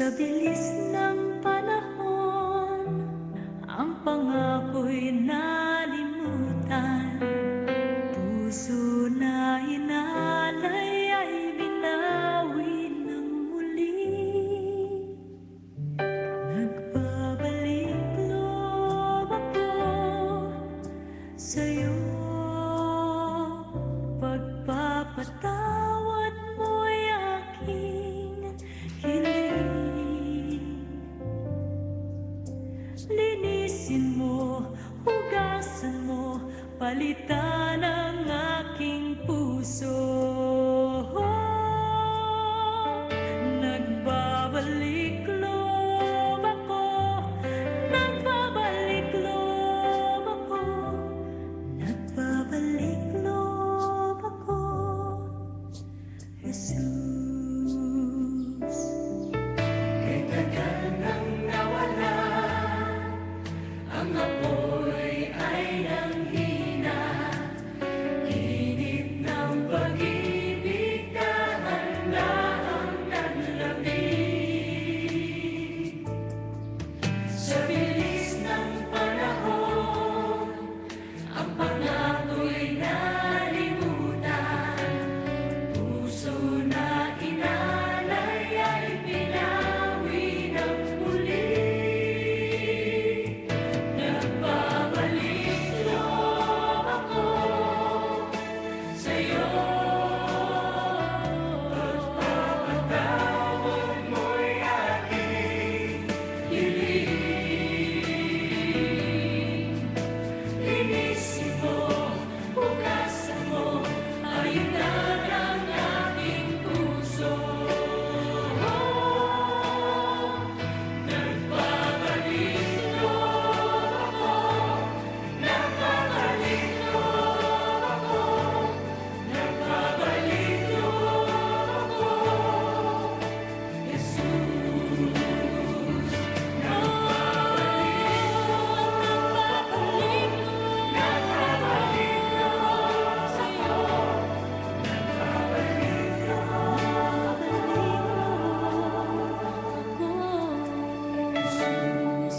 Sa bilis ng panahon, ang pangako'y nalimutan. Puso na inalay ay binawi ng muli. Nagbabalik loob ako sa'yo. Pagpapatawad mo'y aking hiling. Linisin mo, hugasan mo, palitan ang aking puso. Nagbabalik loob ako, nagbabalik loob ako, nagbabalik loob ako, Jesus. Kay tagal nang nawala, ang apoy ay nanghina. Init ng pag-ibig, dahan-dahang nanlamig. Sa bilis ng panahon, ang pangako'y nalimutan. Puso na inalay ay binawi ng muli. Nagbabalik loob ako sa'yo. Pagpapatawad mo'y aking hiling. Linisin mo, hugasan mo, ayudan ang aking puso. Nagbabalik loob ako, nagbabalik loob ako, nagbabalik loob ako, Jesus. Nagbabalik loob sa'yo. Nagbabalik loob ako, Jesus.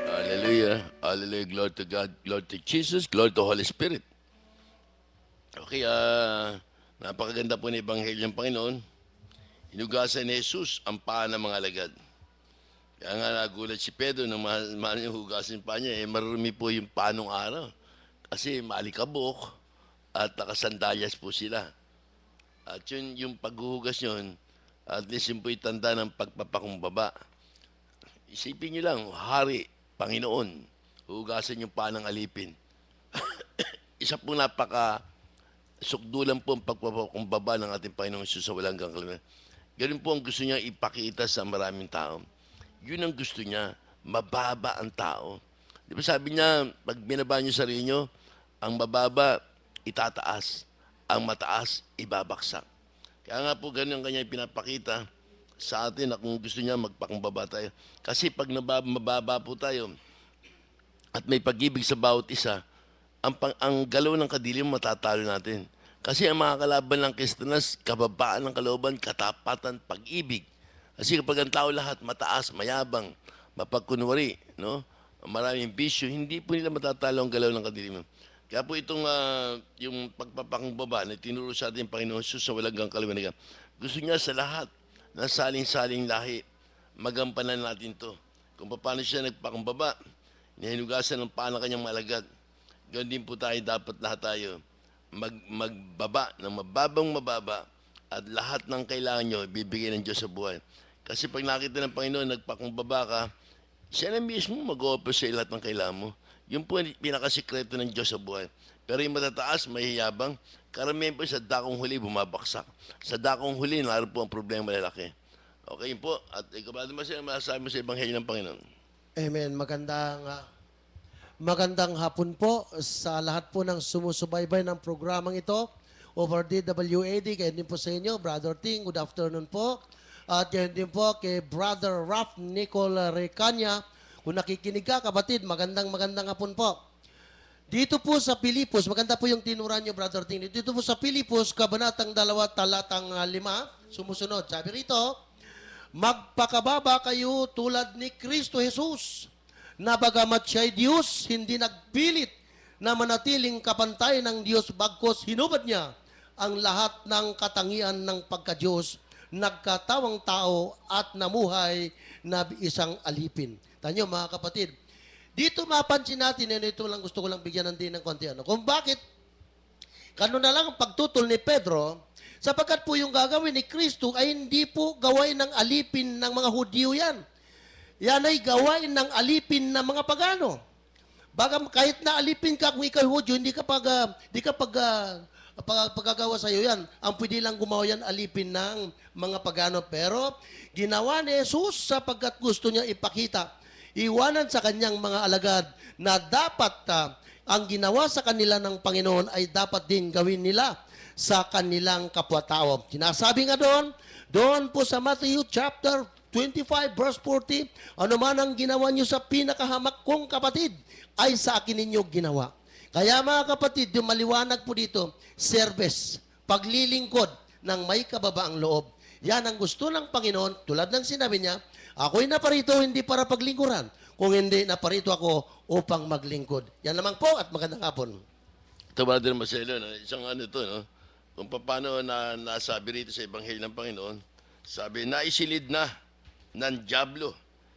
Hallelujah. Hallelujah. Glory to God. Glory to Jesus. Glory to Holy Spirit. Okay, napakaganda po ng Ebanghelyo ng Panginoon. Hinugasan ni Jesus ang paa ng mga alagad. Kaya nga nagulat si Pedro nang mahal niya hugasin pa niya. Marumi po yung paa nung araw. Kasi maalikabok at nakasandalyas po sila. At yun, yung paghuhugas yun, at least yun po yung tanda ng pagpapakumbaba. Isipin niyo lang, hari, Panginoon, hugasan yung paa ng alipin. Isa po sukdulan po ang pagpapakumbaba ng ating Panginoong Jesus sa walang hanggang. Ganun po ang gusto niya ipakita sa maraming tao. Yun ang gusto niya, mababa ang tao. Di ba sabi niya, pag binaba niyo sarili niyo, ang mababa, itataas. Ang mataas, ibabaksak. Kaya nga po ganun ang kanya pinapakita sa atin na kung gusto niya magpakumbaba tayo. Kasi pag mababa po tayo at may pag-ibig sa bawat isa, ang galaw ng kadilim matatalo natin. Kasi ang mga kalaban ng Kristiyanas, kababaan ng kalooban, katapatan, pag-ibig. Kasi kapag ang tao lahat mataas, mayabang, mapagkunwari, no? Maraming bisyo, hindi po nila matatalo ang galaw ng kadiliman. Kaya po itong yung pagpapakumbaba na tinuro sa ating Panginoon Jesus sa walang hanggang kaliwanagan. Gusto niya sa lahat na saling-saling lahi, magampanan natin to. Kung paano siya nagpakumbaba, nihinugasan ng paa ng kanyang malagad. Ganun din po tayo, dapat lahat tayo magbaba ng mababa at lahat ng kailangan nyo, bibigay ng Diyos sa buhay. Kasi pag nakita ng Panginoon, nagpakumbaba ka, siya na mismo mag-offer sa lahat ng kailangan mo. Yun po ang pinakasikreto ng Diyos sa buhay. Pero yung matataas, mahihiyabang, karamihan po sa dakong huli, bumabaksak. Sa dakong huli, naroon po ang problema malalaki. Okay po. At ikaw ba naman siya masasabi mo sa Ebanghelyo ng Panginoon? Amen. Magandang hapon po sa lahat po ng sumusubaybay ng programang ito over DWAD. Kaya din po sa inyo, Brother Ting, good afternoon po. At yan din po kay Brother Raf Nicol Recanya. Kung nakikinig ka, kapatid, magandang hapon po. Dito po sa Pilipos, maganda po yung tinura niyo, Brother Ting. Dito po sa Pilipos, Kabanatang 2, talatang 5, sumusunod. Sabi rito, magpakababa kayo tulad ni Kristo Jesus, na bagamat siya'y Diyos, hindi nagpilit na manatiling kapantay ng Diyos, bagkos hinubad niya ang lahat ng katangian ng pagka-Diyos, nagkatawang tao at namuhay na isang alipin. Tanyo mga kapatid, dito mapansin natin, ito lang gusto ko lang bigyan ng din ng konti, kung bakit kano na lang ang pagtutol ni Pedro, sapagkat po yung gagawin ni Kristo ay hindi po gawain ng alipin ng mga Hudyo yan. Yan ay gawain ng alipin ng mga pagano. Baga, kahit na alipin ka kung ikaw Hudyo, hindi ka pagkagawa sa iyo yan. Ang pwede lang gumawa yan alipin ng mga pagano. Pero ginawa ni Jesus sapagkat gusto niya ipakita, iwanan sa kanyang mga alagad na dapat ang ginawa sa kanila ng Panginoon ay dapat din gawin nila sa kanilang kapwa-tao. Sinasabi nga doon po sa Matthew chapter 25 verse 40, ano man ang ginawa niyo sa pinakahamak kong kapatid, ay sa akin ninyo ginawa. Kaya mga kapatid, yung maliwanag po dito, service, paglilingkod ng may kababaang loob. Yan ang gusto ng Panginoon, tulad ng sinabi niya, ako'y naparito hindi para paglingkuran, kung hindi naparito ako upang maglingkod. Yan naman po at magandang hapon. Ito, Brother Marcelo, no? Isang ano ito, no? Kung paano na nasabi rito sa Ebanghelyo ng Panginoon, sabi, naisilid na ng Diablo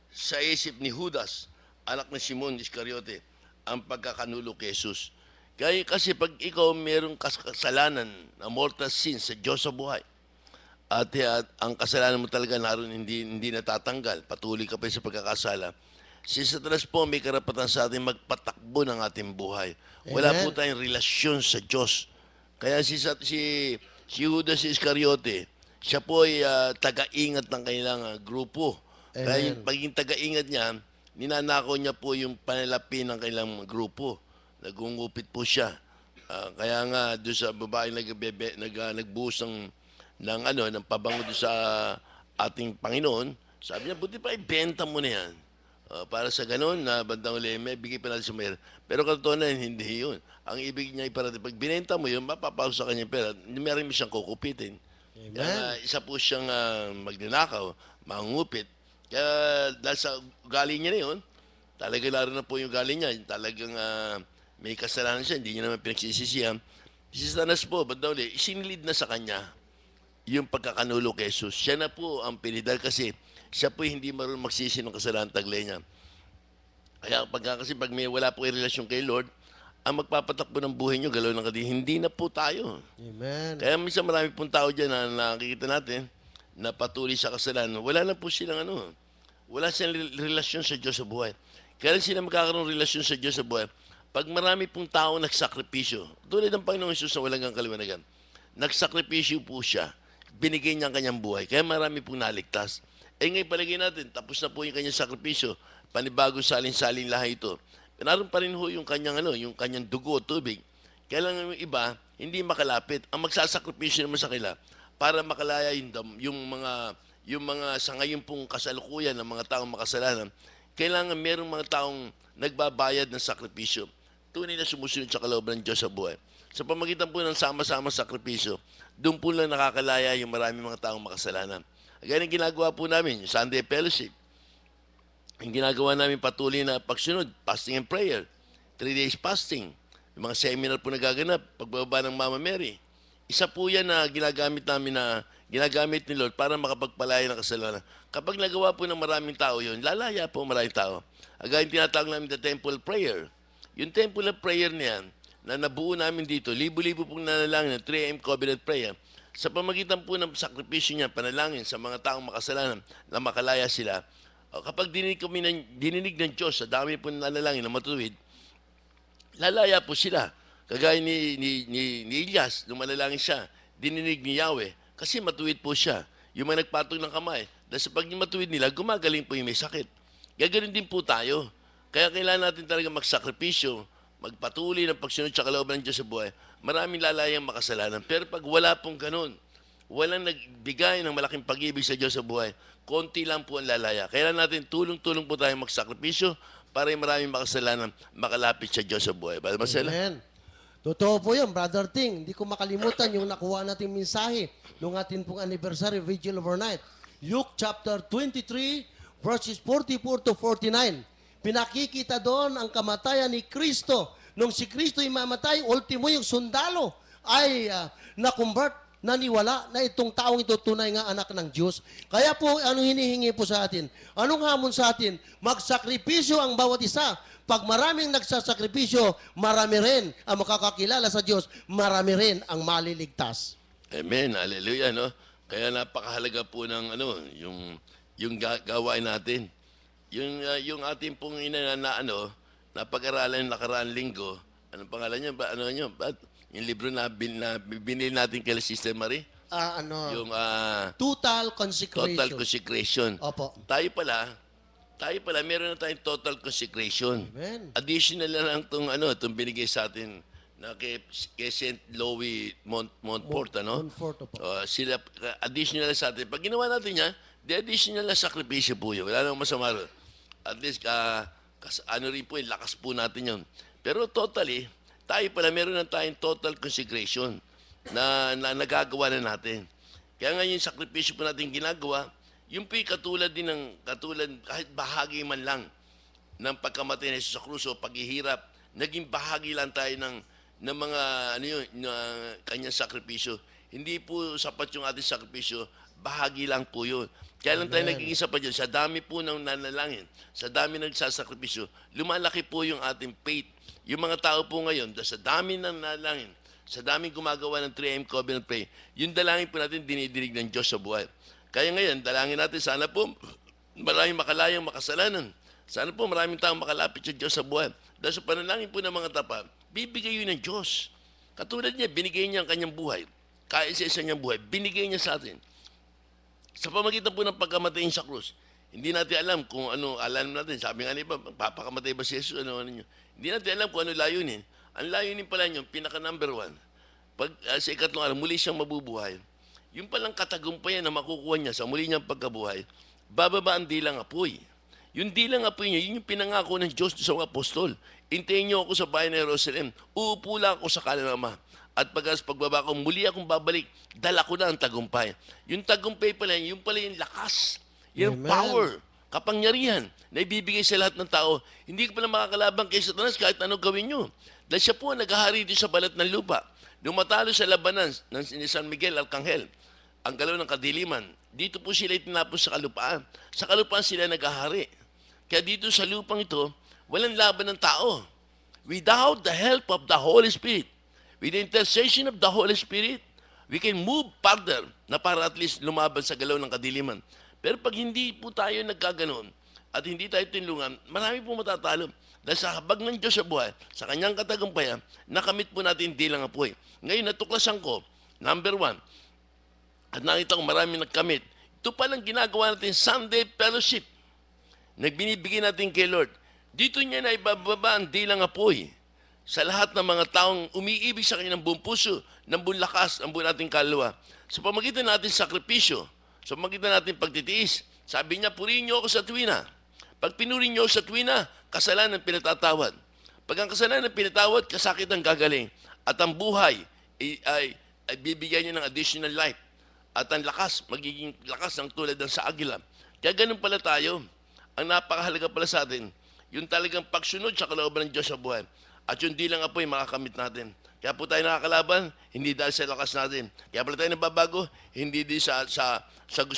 sa isip ni Judas, anak ni Simon Iscariote, ang pagkakanulo kay Jesus. Kaya kasi pag ikaw mayroong kasalanan na mortal sin sa Diyos sa buhay, at ang kasalanan mo talaga naroon hindi natatanggal, patuloy ka pa sa pagkakasala, si Satanas po may karapatan sa atin magpatakbo ng ating buhay. Wala Amen. po tayong relasyon sa Diyos. Kaya si Judas Iscariote, siya po ay taga-ingat ng kanilang grupo. Kaya Amen. yung pagiging taga-ingat niya, ninanakaw niya po yung panalapi ng kanilang grupo. Nagungupit po siya. Kaya nga doon sa babaeng nagbuhos ng pabango doon sa ating Panginoon, sabi niya, buti pa ibenta mo na yan. Para sa ganun, na bandang uli, may bigay pa natin sa mayroon. Pero katotohanan, hindi yun. Ang ibig niya iparating, pag binenta mo yun, mapapasok sa kanya pera, meron mo siyang kukupitin. Amen. Kaya isa po siyang magnanakaw, mangungupit. Kaya dahil sa ugali niya na yun, talaga laro na po yung ugali niya. Talagang may kasalanan siya, hindi niya naman pinagsisisihan. Si Satanas po, bandang uli, isinilid na sa kanya yung pagkakanulo kay Jesus. Siya na po ang pinidal kasi siya po hindi marunong magsisi ng kasalanan taglay niya. Kaya pag may wala po yung relasyon kay Lord, ang magpapatakbo ng buhay niyo, galaw ng kadi, hindi na po tayo. Amen. Kaya minsan marami pong tao dyan na nakikita natin na patuloy sa kasalanan. Wala na po silang wala silang relasyon sa Diyos sa buhay. Kaya rin sila magkakaroon ng relasyon sa Diyos sa buhay. Pag marami pong tao nagsakripisyo, tulad ng Panginoong Jesus na walang kaliwanagan, nagsakripisyo po siya, binigay niya ang kanyang buhay. Kaya marami pong naligtas. Ngayon palagay natin, tapos na po yung kanyang sakripisyo, panibagong salin-salin lahat ito. Naroon pa rin ho yung kanyang, yung kanyang dugo o tubig. Kaya lang yung iba, hindi makalapit. Ang magsasakripisyo naman sa kanila, para makalaya yung mga sa ngayon pong kasalukuyan ng mga taong makasalanan, kailangan merong mga taong nagbabayad ng sakripisyo. Tunay na sumusunod sa kalooban ng Diyos sa buhay. Sa pamagitan po ng sama-sama sakripisyo, doon po lang nakakalaya yung maraming mga taong makasalanan. Ganyan ang ginagawa po namin, yung Sunday Fellowship. Yung ginagawa namin patuloy na pagsunod, fasting and prayer, 3 days fasting, yung mga seminar po nagaganap, pagbababa ng Mama Mary. Isa po yan na ginagamit ni Lord para makapagpalaya ng kasalanan. Kapag nagawa po ng maraming tao yun, lalaya po maraming tao. Agad yung tinatawag namin the temple prayer. Yung temple prayer niyan, na nabuo namin dito, libo-libo pong nanalangin ng 3 AM covenant prayer, sa pamagitan po ng sakripisyo niya, panalangin sa mga taong makasalanan na makalaya sila. Kapag dininig ng Diyos sa dami po ng nanalangin na matuwid, lalaya po sila. Kagaya ni Elias, nung manalangin siya, dininig ni Yahweh, kasi matuwid po siya. Yung mga nagpatong ng kamay, dahil sa pag matuwid nila, gumagaling po yung may sakit. Gagaling din po tayo. Kaya kailangan natin talaga magsakripisyo, magpatuloy ng pagsunod sa kalooban ng Diyos sa buhay. Maraming lalayang makasalanan. Pero pag wala pong ganun, walang nagbigay ng malaking pag-ibig sa Diyos sa buhay, konti lang po ang lalaya. Kailangan natin tulong-tulong po tayo magsakripisyo, para yung maraming makasalanan makalapit sa Diyos sa buhay. Brother Marcelo? Amen. Totoo po yun, Brother Ting. Hindi ko makalimutan yung nakuha nating mensahe nung atin pong anniversary, Vigil Overnight. Luke chapter 23, verses 44 to 49. Pinakikita doon ang kamatayan ni Kristo. Nung si Kristo imamatay, ultimo yung sundalo ay na-convert, naniwala na itong taong ito tunay nga anak ng Diyos. Kaya po, anong hinihingi po sa atin? Anong hamon sa atin? Magsakripisyo ang bawat isa. Pag maraming nagsasakripisyo, marami rin ang makakakilala sa Diyos, marami rin ang maliligtas. Amen. Hallelujah, no? Kaya napakahalaga po ng yung gawain natin. Yung ating pong napag-aralan nakaraan linggo, anong pangalan niya? Yung libro na binili natin kay Sister Marie? Yung Total consecration. Total Consecration. Opo. Tayo pala, meron na tayong Total Consecration. Amen. Additional na lang itong binigay sa atin na kay St. Louis Montfort, Montfort, opo. Sila, additional na sa atin. Pag ginawa natin yan, the additional na sakripisyo po yun. Wala namang masama ron. At least, rin po yun, lakas po natin yun. Pero totally, tayo pala meron na tayong total consecration na nagagawa na natin. Kaya nga yung sakripisyo po natin ginagawa, yung po'y katulad kahit bahagi man lang ng pagkamatay ni Jesus sa krus o paghihirap, naging bahagi lang tayo ng mga kanyang sakripisyo. Hindi po sapat yung ating sakripisyo, bahagi lang po yun. Kaya lang tayo nagiging sapat yun. Sa dami po ng nanalangin, sa dami nagsasakripisyo, lumalaki po yung ating faith. Yung mga tao po ngayon, sa dami ng nanalangin, sa daming gumagawa ng 3am covenant prayer, yung dalangin po natin dinidinig ng Diyos sa buhay. Kaya ngayon, dalangin natin, sana po maraming makalayang makasalanan. Sana po maraming taong makalapit sa Diyos sa buhay. Dahil sa panalangin po ng mga tapa, bibigay yun ng Diyos. Katulad niya, binigay niya ang kanyang buhay. Kaisa-isa niyang buhay, binigay niya sa atin. Sa pamagitan po ng pagkamatay sa krus, hindi natin alam kung alam natin. Sabi nga niya, papakamatay ba si Jesus? Niyo? Hindi natin alam kung ano layunin. Ang layunin pala niyo, pinaka-number 1, sa ikatlong araw, muli siyang mabubuhay. Yung palang katagumpayan na makukuha niya sa muli niyang pagkabuhay, bababa ang dilang apoy. Yung dilang apoy niya, yun yung pinangako ng Diyos sa mga apostol. Intayin niyo ako sa bayan ng Jerusalem, uupo lang ako sa kanan ng Ama. At pagbaba ko, muli akong babalik, dala ko na ang tagumpay. Yung tagumpay pala, yung pala yung lakas, yung Amen. power, kapangyarihan na ibibigay sa lahat ng tao. Hindi ka pala makakalabang kay Satanas kahit anong gawin nyo. Dahil siya po naghahari dito sa balat ng lupa. Nung matalo sa labanan ni San Miguel Arcangel, ang galaw ng kadiliman, dito po sila itinapos sa kalupaan. Sa kalupaan sila naghahari. Kaya dito sa lupang ito, walang laban ng tao. Without the help of the Holy Spirit, with the intercession of the Holy Spirit, we can move further na para at least lumaban sa galaw ng kadiliman. Pero pag hindi po tayo nagkaganon at hindi tayo tinulungan, marami po matatalo. Dahil sa habag ng Diyos sa buhay, sa kanyang katagumpayan, nakamit po natin dilang apoy. Ngayon, natuklasan ko, number 1, at nakita ko marami nagkamit. Ito palang ginagawa natin Sunday Fellowship. Nagbinibigay natin kay Lord. Dito niya na ibababa ang dilang apoy sa lahat ng mga taong umiibig sa kanya ng buong puso, ng buong lakas, ng buong ating kaluluwa. Sa pamagitan natin sakripisyo, sa pamagitan natin pagtitiis, sabi niya, purihin niyo ako sa tuwina. Pag pinuri niyo ako sa tuwina, kasalanan pinatatawad. Pag ang kasalanan pinatawad, kasakit ang gagaling. At ang buhay ay bibigyan niya ng additional life. At ang lakas, magiging lakas ng tulad ng sa agila. Kaya ganun pala tayo. Ang napakahalaga pala sa atin, yung talagang pagsunod sa kalooban ng Diyos sa buhay. At yung di lang apoy, makakamit natin. Kaya po tayo nakakalaban, hindi dahil sa lakas natin. Kaya pala tayo nababago, hindi di sa gusto